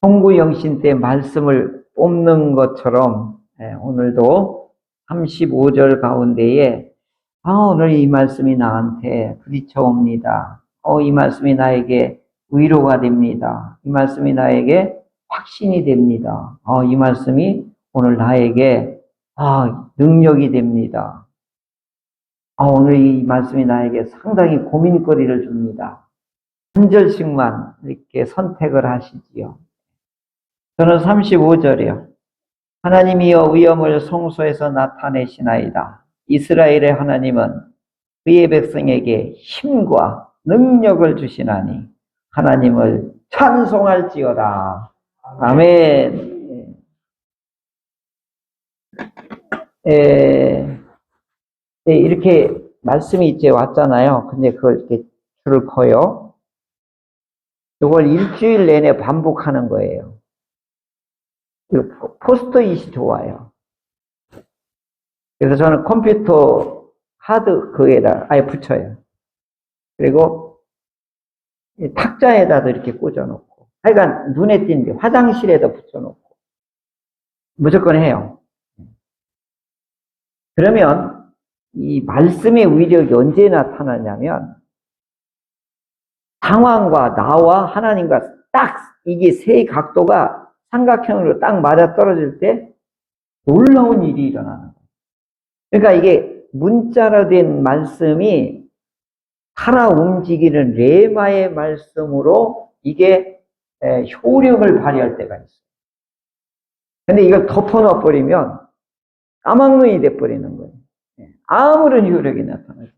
송구영신 때 말씀을 뽑는 것처럼 오늘도 35절 가운데에 오늘 이 말씀이 나한테 부딪혀옵니다. 이 말씀이 나에게 위로가 됩니다. 이 말씀이 나에게 확신이 됩니다. 이 말씀이 오늘 나에게 능력이 됩니다. 오늘 이 말씀이 나에게 상당히 고민거리를 줍니다. 한 절씩만 이렇게 선택을 하시지요. 저는 35절이요. 하나님이여 위엄을 성소에서 나타내시나이다. 이스라엘의 하나님은 그의 백성에게 힘과 능력을 주시나니 하나님을 찬송할지어다. 아멘. 이렇게 말씀이 이제 왔잖아요. 근데 그걸 이렇게 줄을 커요. 이걸 일주일 내내 반복하는 거예요. 포스트잇이 좋아요. 그래서 저는 컴퓨터 하드 그에다 아예 붙여요. 그리고 탁자에다도 이렇게 꽂아놓고, 하여간 눈에 띄는데 화장실에다 붙여놓고 무조건 해요. 그러면 이 말씀의 위력이 언제 나타나냐면 상황과 나와 하나님과 딱 이게 세 각도가 삼각형으로 딱 맞아 떨어질 때 놀라운 일이 일어나는 거예요. 그러니까 이게 문자로 된 말씀이 살아 움직이는 레마의 말씀으로 이게 효력을 발휘할 때가 있어요. 근데 이걸 덮어놔 버리면 까막눈이 돼버리는 거예요. 아무런 효력이 나타나죠.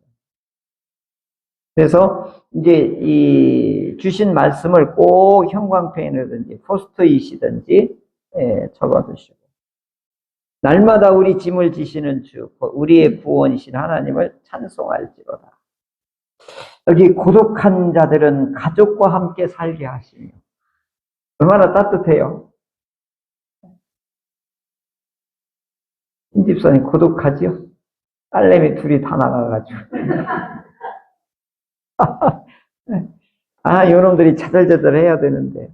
그래서 이제 이 주신 말씀을 꼭 형광펜이든지 포스트잇이든지 적어두시고, 날마다 우리 짐을 지시는 주 우리의 구원이신 하나님을 찬송할지로다. 여기 고독한 자들은 가족과 함께 살게 하시며, 얼마나 따뜻해요. 신 집사님 고독하지요? 딸내미 둘이 다 나가가지고 요놈들이 차들차들 해야 되는데.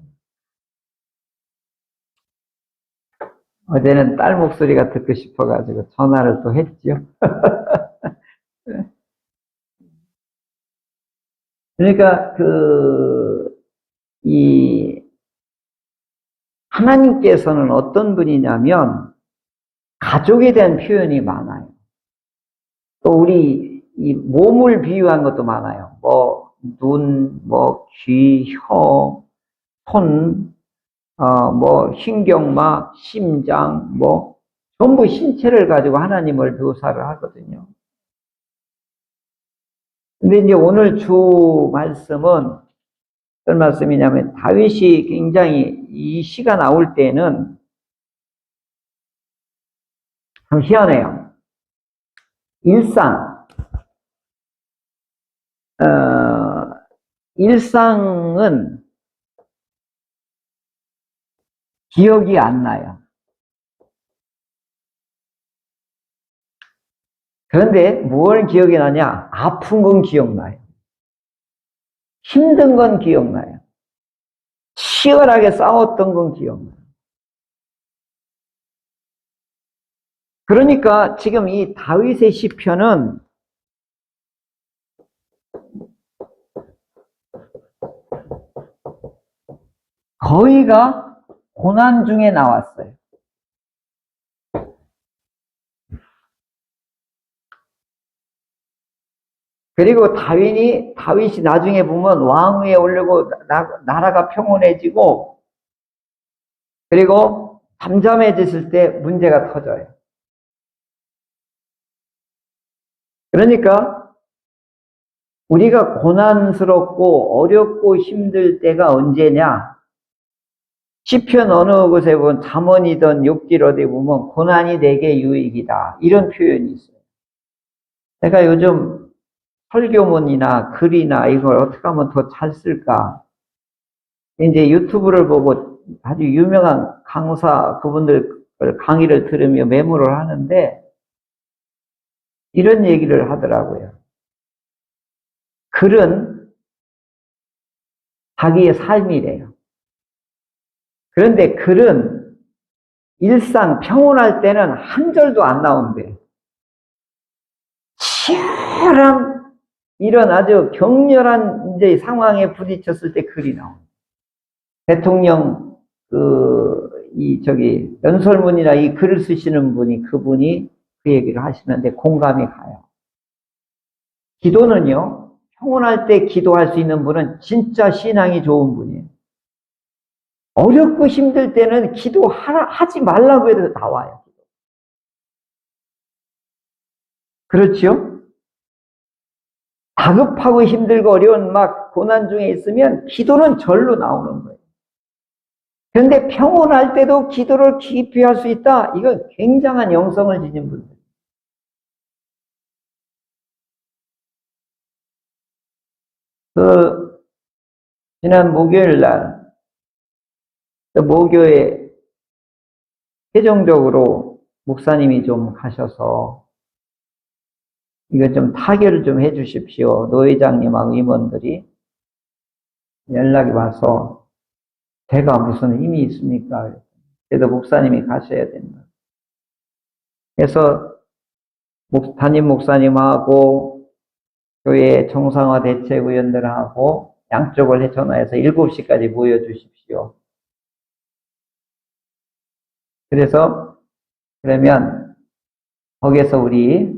어제는 딸 목소리가 듣고 싶어가지고 전화를 또 했죠. 그러니까 하나님께서는 어떤 분이냐면 가족에 대한 표현이 많아요. 또 우리 이 몸을 비유한 것도 많아요. 눈, 귀, 혀, 손, 신경막, 심장, 전부 신체를 가지고 하나님을 묘사를 하거든요. 근데 이제 오늘 주 말씀은 어떤 말씀이냐면, 다윗이 굉장히 이 시가 나올 때는 참 희한해요. 일상은 기억이 안 나요. 그런데 뭘 기억이 나냐? 아픈 건 기억나요. 힘든 건 기억나요. 치열하게 싸웠던 건 기억나요. 그러니까 지금 이 다윗의 시편은 거의가 고난 중에 나왔어요. 그리고 다윗이 나중에 보면 왕위에 오르고 나라가 평온해지고, 그리고 잠잠해졌을 때 문제가 터져요. 그러니까 우리가 고난스럽고 어렵고 힘들 때가 언제냐? 시편 어느 곳에 보면 잠언이든 욥기 어디 보면 고난이 내게 유익이다, 이런 표현이 있어요. 내가 요즘 설교문이나 글이나 이걸 어떻게 하면 더 잘 쓸까? 이제 유튜브를 보고 아주 유명한 강사 그분들 강의를 들으며 메모를 하는데 이런 얘기를 하더라고요. 글은 자기의 삶이래요. 그런데 글은 일상 평온할 때는 한 절도 안 나온대. 치열한 이런 아주 격렬한 이제 상황에 부딪혔을 때 글이 나옵니다. 대통령 연설문이나 이 글을 쓰시는 분이 그분이 그 얘기를 하시는데 공감이 가요. 기도는요, 평온할 때 기도할 수 있는 분은 진짜 신앙이 좋은 분이에요. 어렵고 힘들 때는 하지 말라고 해도 나와요. 그렇죠? 다급하고 힘들고 어려운 막 고난 중에 있으면 기도는 절로 나오는 거예요. 그런데 평온할 때도 기도를 깊이 할 수 있다. 이건 굉장한 영성을 지닌 분들. 지난 목요일 날, 모교에 최종적으로 목사님이 좀 가셔서 이거 좀 타결을 좀 해 주십시오. 노회장님하고 임원들이 연락이 와서 제가 무슨 힘이 있습니까? 그래도 목사님이 가셔야 된다. 그래서 담임 목사님하고 교회 정상화 대책위원들하고 양쪽을 전화해서 7시까지 모여주십시오. 그래서 그러면 거기에서 우리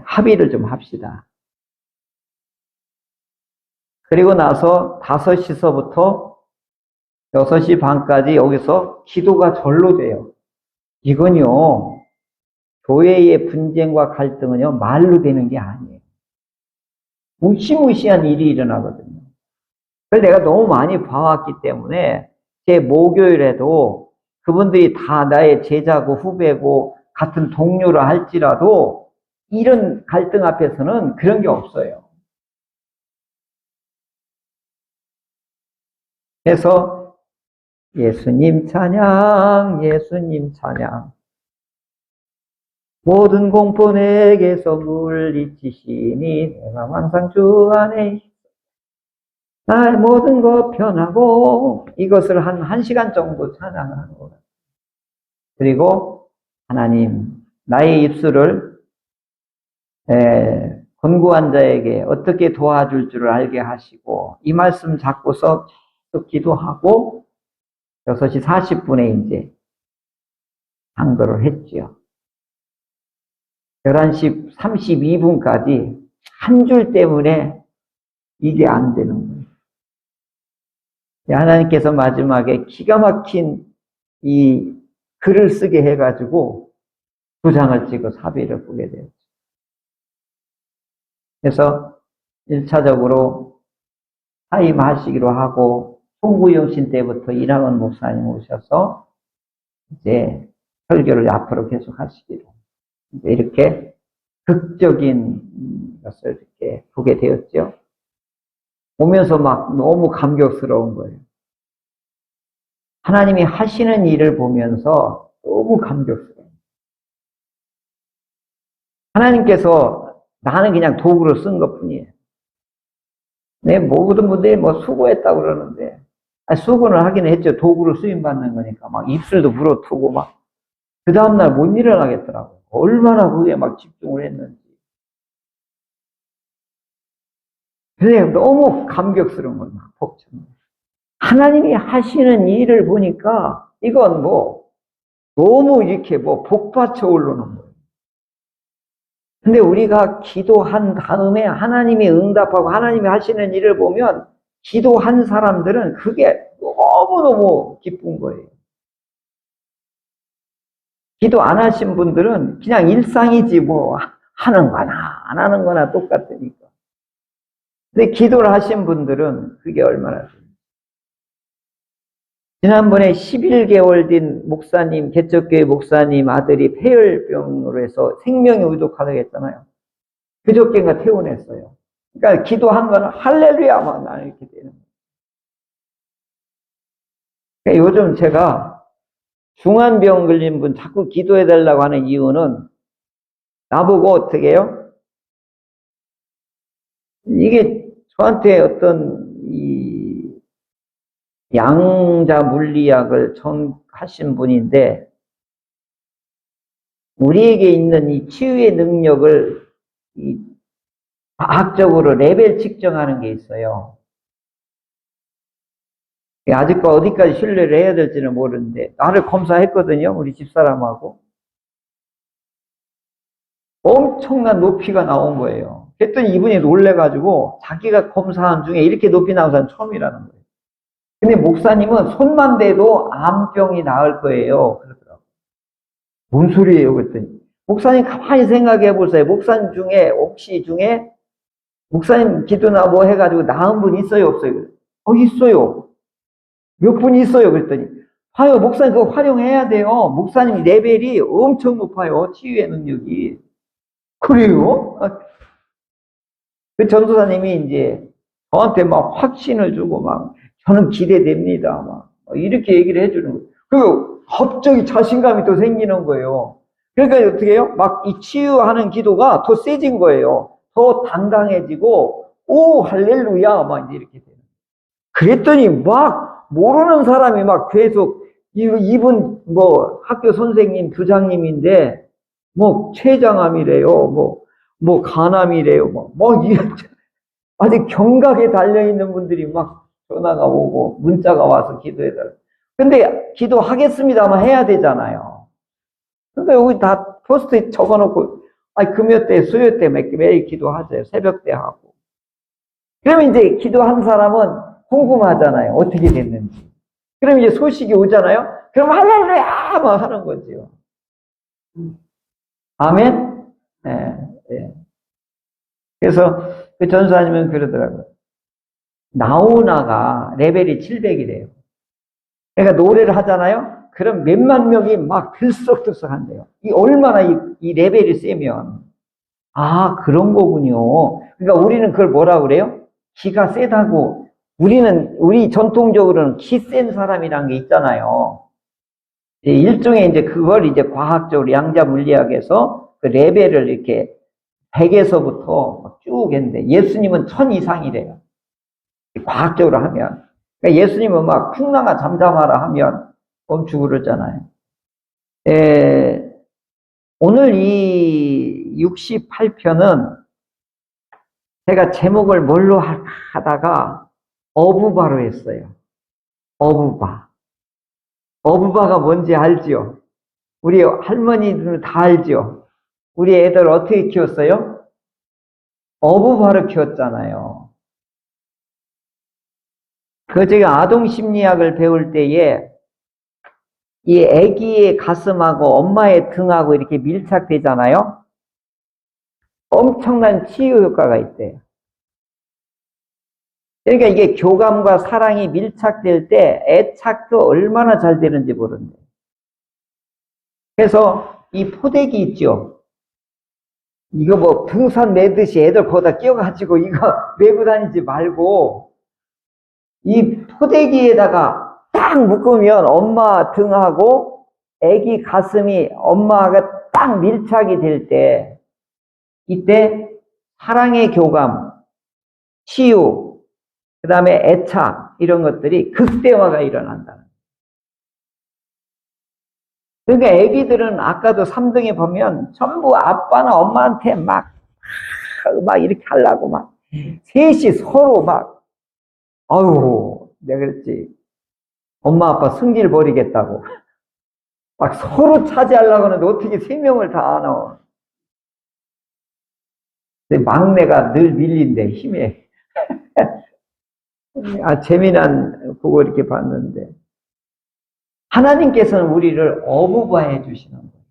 합의를 좀 합시다. 그리고 나서 5시서부터 6시 반까지 여기서 기도가 절로 돼요. 이건요, 교회의 분쟁과 갈등은요, 말로 되는 게 아니에요. 무시무시한 일이 일어나거든요. 그걸 내가 너무 많이 봐왔기 때문에 제 모교일에도 그분들이 다 나의 제자고 후배고 같은 동료라 할지라도 이런 갈등 앞에서는 그런 게 없어요. 그래서 예수님 찬양, 예수님 찬양. 모든 공포 내게서 물리치시니 내가 항상 주 안에 나의 모든 것 편하고 이것을 한 1시간 정도 찬양하는 거예요. 그리고 하나님 나의 입술을 권고한 자에게 어떻게 도와줄 줄을 알게 하시고 이 말씀 잡고서 또 기도하고 6시 40분에 이제 강도를 했지요. 11시 32분까지 한 줄 때문에 이게 안 되는 거예요. 하나님께서 마지막에 기가 막힌 이 글을 쓰게 해가지고 도장을 찍어 사비를 보게 되었죠. 그래서 1차적으로 사임하시기로 하고 송구영신 때부터 이낙원 목사님 오셔서 이제 설교를 앞으로 계속 하시기로 이렇게 극적인 것을 이렇게 보게 되었죠. 보면서 막 너무 감격스러운 거예요. 하나님이 하시는 일을 보면서 너무 감격스러워요. 하나님께서 나는 그냥 도구로 쓴 것 뿐이에요. 내 모든 분들이 뭐 수고했다고 그러는데, 수고는 하긴 했죠. 도구로 쓰임받는 거니까. 막 입술도 불어트고 막, 그 다음날 못 일어나겠더라고요. 얼마나 그게 막 집중을 했는지. 근데 너무 감격스러운 거예요. 막 복잡해요. 하나님이 하시는 일을 보니까 이건 뭐 너무 이렇게 뭐 복받쳐 오르는 거예요. 근데 우리가 기도한 다음에 하나님이 응답하고 하나님이 하시는 일을 보면 기도한 사람들은 그게 너무너무 기쁜 거예요. 기도 안 하신 분들은 그냥 일상이지 뭐 하는 거나 안 하는 거나 똑같으니까. 근데 기도를 하신 분들은 그게 얼마나 좋아요. 지난번에 11개월 된 목사님, 개척교회 목사님 아들이 폐혈병으로 해서 생명이 의독하다고 했잖아요. 그저께인가 퇴원했어요. 그러니까 기도한 거는 할렐루야만 나는 이렇게 되는 거예요. 그러니까 요즘 제가 중환병 걸린 분 자꾸 기도해달라고 하는 이유는 나보고 어떻게 해요? 이게 저한테 어떤 양자 물리학을 전하신 분인데, 우리에게 있는 이 치유의 능력을 이 과학적으로 레벨 측정하는 게 있어요. 아직도 어디까지 신뢰를 해야 될지는 모르는데, 나를 검사했거든요, 우리 집사람하고. 엄청난 높이가 나온 거예요. 그랬더니 이분이 놀래가지고 자기가 검사한 중에 이렇게 높이 나온 사람 처음이라는 거예요. 근데 목사님은 손만 대도 암병이 나을 거예요. 그러더라고요. 뭔 소리예요? 그랬더니. 목사님 가만히 생각해 보세요. 목사님 중에, 혹시 중에, 목사님 기도나 뭐 해가지고 나은 분 있어요? 없어요? 있어요. 몇 분 있어요? 그랬더니. 봐요, 목사님 그거 활용해야 돼요. 목사님 레벨이 엄청 높아요. 치유의 능력이. 그래요? 그 전도사님이 이제 저한테 막 확신을 주고 막 저는 기대됩니다. 막 이렇게 얘기를 해주는 거예요. 그리고 갑자기 자신감이 또 생기는 거예요. 그러니까 어떻게 해요? 막 이 치유하는 기도가 더 세진 거예요. 더 당당해지고, 오, 할렐루야. 막 이제 이렇게 돼요. 그랬더니 막 모르는 사람이 막 계속 이분 뭐 학교 선생님, 교장님인데 뭐 췌장암이래요. 뭐 간암이래요. 아직 경각에 달려있는 분들이 막 전화가 오고 문자가 와서 기도해달라고. 근데 기도하겠습니다만 해야 되잖아요. 그러니까 여기 다 포스트잇 적어놓고, 금요 때, 수요 때 매일 기도하세요. 새벽 때 하고. 그러면 이제 기도한 사람은 궁금하잖아요. 어떻게 됐는지. 그럼 이제 소식이 오잖아요. 그럼 할렐루야! 막 하는 거죠. 아멘? 예, 예. 그래서 그 전사님은 그러더라고요. 나오나가 레벨이 700이래요. 그러니까 노래를 하잖아요. 그럼 몇만 명이 막 들썩들썩 한대요. 이 얼마나 이 레벨이 세면. 아, 그런 거군요. 그러니까 우리는 그걸 뭐라 그래요? 기가 세다고. 우리 전통적으로는 기 센 사람이란 게 있잖아요. 일종의 이제 그걸 이제 과학적으로 양자 물리학에서 그 레벨을 이렇게 100에서부터 쭉 했는데, 예수님은 1000 이상이래요. 과학적으로 하면. 그러니까 예수님은 막 풍랑아 잠잠하라 하면 멈추고 그러잖아요. 오늘 이 68편은 제가 제목을 뭘로 하다가 어부바로 했어요. 어부바. 어부바가 뭔지 알지요? 우리 할머니들은 다 알지요? 우리 애들 어떻게 키웠어요? 어부바로 키웠잖아요. 제가 아동 심리학을 배울 때에 이 아기의 가슴하고 엄마의 등하고 이렇게 밀착되잖아요. 엄청난 치유 효과가 있대요. 그러니까 이게 교감과 사랑이 밀착될 때 애착도 얼마나 잘 되는지 모르는데. 그래서 이 포대기 있죠. 이거 뭐 등산 매듯이 애들 거기다 끼워가지고 이거 메고 다니지 말고 이 포대기에다가 딱 묶으면 엄마 등하고 아기 가슴이 엄마가 딱 밀착이 될 때, 이때 사랑의 교감, 치유, 그 다음에 애착 이런 것들이 극대화가 일어난다. 그러니까 아기들은 아까도 3등에 보면 전부 아빠나 엄마한테 막 이렇게 하려고 막 셋이 서로 막, 아유, 내가 그랬지. 엄마 아빠 승질 버리겠다고. 막 서로 차지하려고 하는데 어떻게 3명을 다 안아. 근데 막내가 늘 밀린대, 힘에. 재미난 그거 이렇게 봤는데. 하나님께서는 우리를 어부바해 주시는 거예요.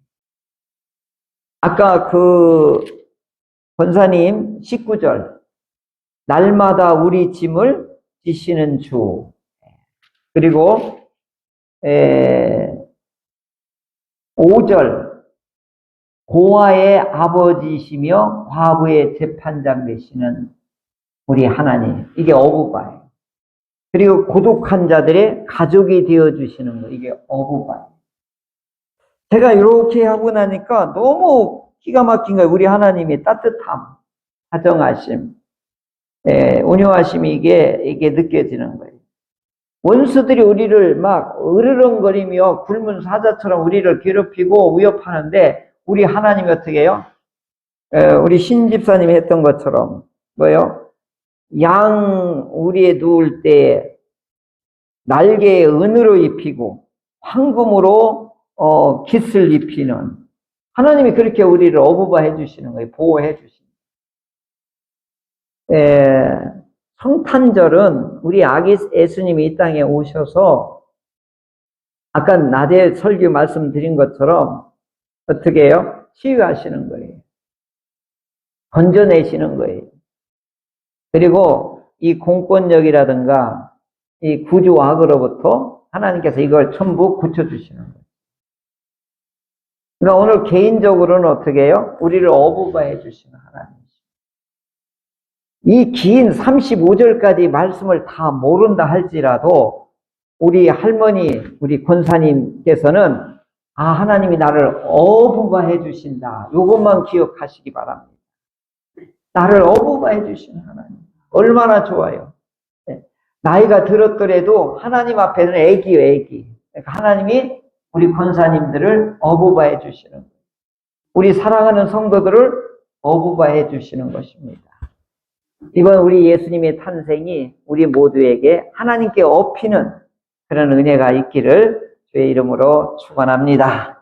아까 그 권사님 19절. 날마다 우리 짐을 지시는 주. 그리고 5절. 고아의 아버지시며 과부의 재판장 되시는 우리 하나님. 이게 어부바예요. 그리고 고독한 자들의 가족이 되어주시는 거. 이게 어부바예요. 제가 이렇게 하고 나니까 너무 기가 막힌 거예요. 우리 하나님의 따뜻함, 다정하심, 온유하심이 이게 느껴지는 거예요. 원수들이 우리를 막 으르렁거리며 굶은 사자처럼 우리를 괴롭히고 위협하는데 우리 하나님이 어떻게 해요? 우리 신집사님이 했던 것처럼 뭐요? 양 우리에 누울 때 날개에 은으로 입히고 황금으로 깃을 입히는 하나님이 그렇게 우리를 어부바해 주시는 거예요. 보호해 주시는 거예요. 성탄절은 우리 아기 예수님이 이 땅에 오셔서 아까 낮에 설교 말씀드린 것처럼 어떻게 해요? 치유하시는 거예요. 건져내시는 거예요. 그리고 이 공권력이라든가 이 구조악으로부터 하나님께서 이걸 전부 고쳐주시는 거예요. 그러니까 오늘 개인적으로는 어떻게 해요? 우리를 어부바해 주시는 하나님이시죠. 이 긴 35절까지 말씀을 다 모른다 할지라도 우리 할머니, 우리 권사님께서는 하나님이 나를 어부바해 주신다. 이것만 기억하시기 바랍니다. 나를 어부바해 주시는 하나님. 얼마나 좋아요. 나이가 들었더라도 하나님 앞에는 애기요, 애기. 그러니까 하나님이 우리 권사님들을 어부바해 주시는 거예요. 우리 사랑하는 성도들을 어부바해 주시는 것입니다. 이번 우리 예수님의 탄생이 우리 모두에게 하나님께 업히는 그런 은혜가 있기를 주의 이름으로 축원합니다.